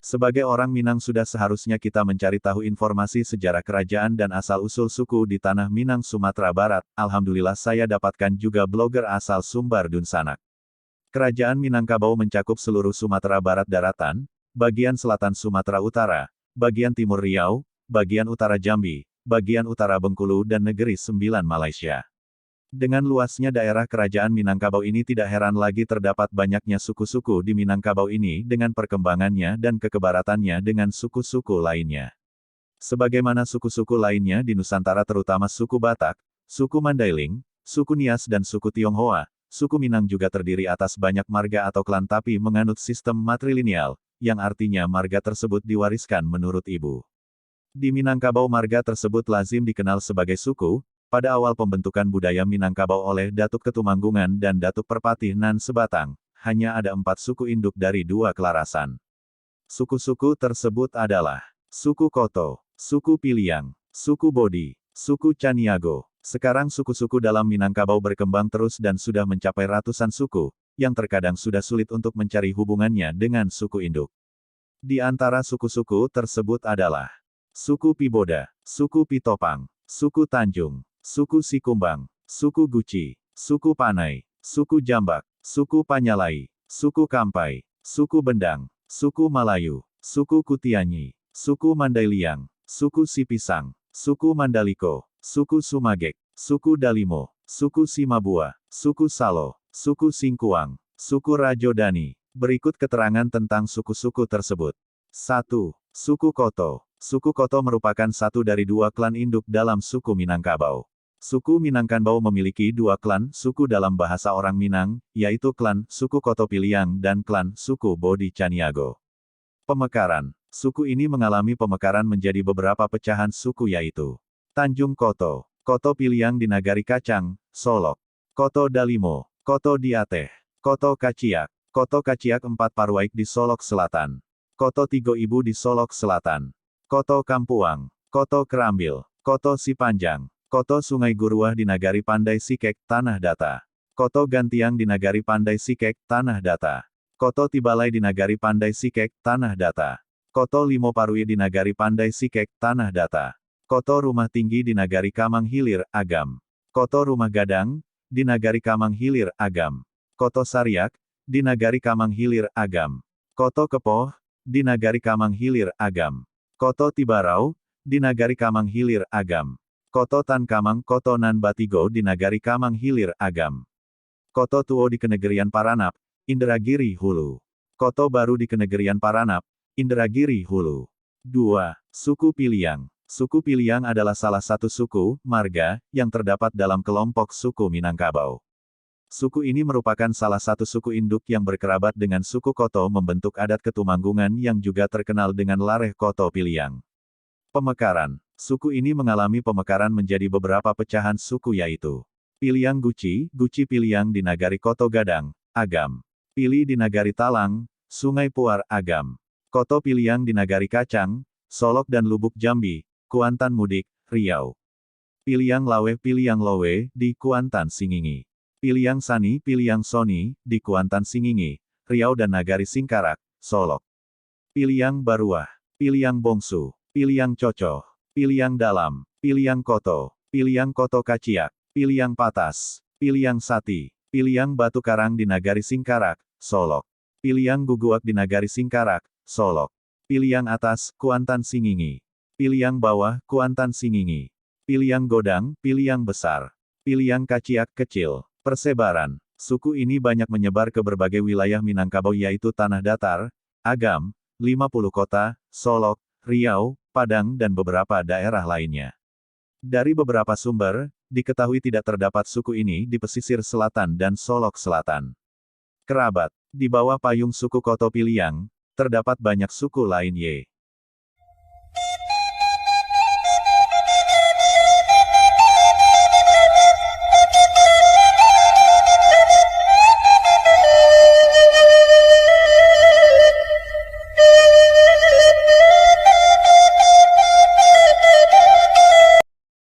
Sebagai orang Minang sudah seharusnya kita mencari tahu informasi sejarah kerajaan dan asal-usul suku di tanah Minang Sumatera Barat. Alhamdulillah saya dapatkan juga blogger asal Sumbar Dunsanak. Kerajaan Minangkabau mencakup seluruh Sumatera Barat daratan, bagian selatan Sumatera Utara, bagian timur Riau, bagian utara Jambi, bagian utara Bengkulu dan negeri Sembilan Malaysia. Dengan luasnya daerah kerajaan Minangkabau ini tidak heran lagi terdapat banyaknya suku-suku di Minangkabau ini dengan perkembangannya dan kekebaratannya dengan suku-suku lainnya. Sebagaimana suku-suku lainnya di Nusantara terutama suku Batak, suku Mandailing, suku Nias dan suku Tionghoa, suku Minang juga terdiri atas banyak marga atau klan tapi menganut sistem matrilineal, yang artinya marga tersebut diwariskan menurut ibu. Di Minangkabau marga tersebut lazim dikenal sebagai suku. Pada awal pembentukan budaya Minangkabau oleh Datuk Ketumanggungan dan Datuk Perpatih Nan Sebatang, hanya ada 4 suku induk dari 2 kelarasan. Suku-suku tersebut adalah suku Koto, suku Piliang, suku Bodi, suku Caniago. Sekarang suku-suku dalam Minangkabau berkembang terus dan sudah mencapai ratusan suku, yang terkadang sudah sulit untuk mencari hubungannya dengan suku induk. Di antara suku-suku tersebut adalah suku Piboda, suku Pitopang, suku Tanjung, suku Sikumbang, suku Guci, suku Panai, suku Jambak, suku Panyalai, suku Kampai, suku Bendang, suku Malayu, suku Kutianyi, suku Mandailiang, suku Sipisang, suku Mandaliko, suku Sumagek, suku Dalimo, suku Simabua, suku Salo, suku Singkuang, suku Rajodani. Berikut keterangan tentang suku-suku tersebut. 1. Suku Koto. Suku Koto merupakan satu dari 2 klan induk dalam suku Minangkabau. Suku Minangkabau memiliki 2 klan suku dalam bahasa orang Minang, yaitu klan suku Koto Piliang dan klan suku Bodi Caniago. Pemekaran. Suku ini mengalami pemekaran menjadi beberapa pecahan suku yaitu Tanjung Koto, Koto Piliang di Nagari Kacang, Solok, Koto Dalimo, Koto Diateh, Koto Kaciak, Koto Kaciak 4 Parwaik di Solok Selatan, Koto Tigo Ibu di Solok Selatan, Koto Kampuang, Koto Kerambil, Koto Sipanjang, Koto Sungai Guruah di Nagari Pandai Sikek, Tanah Data. Koto Gantiang di Nagari Pandai Sikek, Tanah Data. Koto Tibalai di Nagari Pandai Sikek, Tanah Data. Koto Limo Parui di Nagari Pandai Sikek, Tanah Data. Koto Rumah Tinggi di Nagari Kamang Hilir, Agam. Koto Rumah Gadang, di Nagari Kamang Hilir, Agam. Koto Sariak, di Nagari Kamang Hilir, Agam. Koto Kepoh, di Nagari Kamang Hilir, Agam. Koto Tibarau, di Nagari Kamang Hilir, Agam. Koto Tan Kamang Koto Nan Batigo di Nagari Kamang Hilir, Agam. Koto Tuo di Kenegerian Paranap, Indragiri Hulu. Koto Baru di Kenegerian Paranap, Indragiri Hulu. 2. Suku Piliang. Suku Piliang adalah salah satu suku, marga, yang terdapat dalam kelompok suku Minangkabau. Suku ini merupakan salah satu suku induk yang berkerabat dengan suku Koto membentuk adat ketumanggungan yang juga terkenal dengan Lareh Koto Piliang. Pemekaran. Suku ini mengalami pemekaran menjadi beberapa pecahan suku yaitu Piliang Guci, Guci Piliang di Nagari Koto Gadang, Agam. Pili di Nagari Talang, Sungai Puar, Agam. Koto Piliang di Nagari Kacang, Solok dan Lubuk Jambi, Kuantan Mudik, Riau. Piliang Lawe Piliang Lowe, di Kuantan Singingi. Piliang Sani Piliang Soni, di Kuantan Singingi, Riau dan Nagari Singkarak, Solok. Piliang Baruah. Piliang Bongsu. Piliang Cocoh. Piliang Dalam, Piliang Koto, Piliang Koto Kaciak, Piliang Patas, Piliang Sati, Piliang Batu Karang di Nagari Singkarak, Solok. Piliang Guguak di Nagari Singkarak, Solok. Piliang Atas, Kuantan Singingi. Piliang Bawah, Kuantan Singingi. Piliang Godang, Piliang Besar. Piliang Kaciak Kecil. Persebaran. Suku ini banyak menyebar ke berbagai wilayah Minangkabau yaitu Tanah Datar, Agam, 50 Kota, Solok, Riau, Padang dan beberapa daerah lainnya. Dari beberapa sumber, diketahui tidak terdapat suku ini di pesisir selatan dan Solok Selatan. Kerabat. Di bawah payung suku Koto Piliang, terdapat banyak suku lain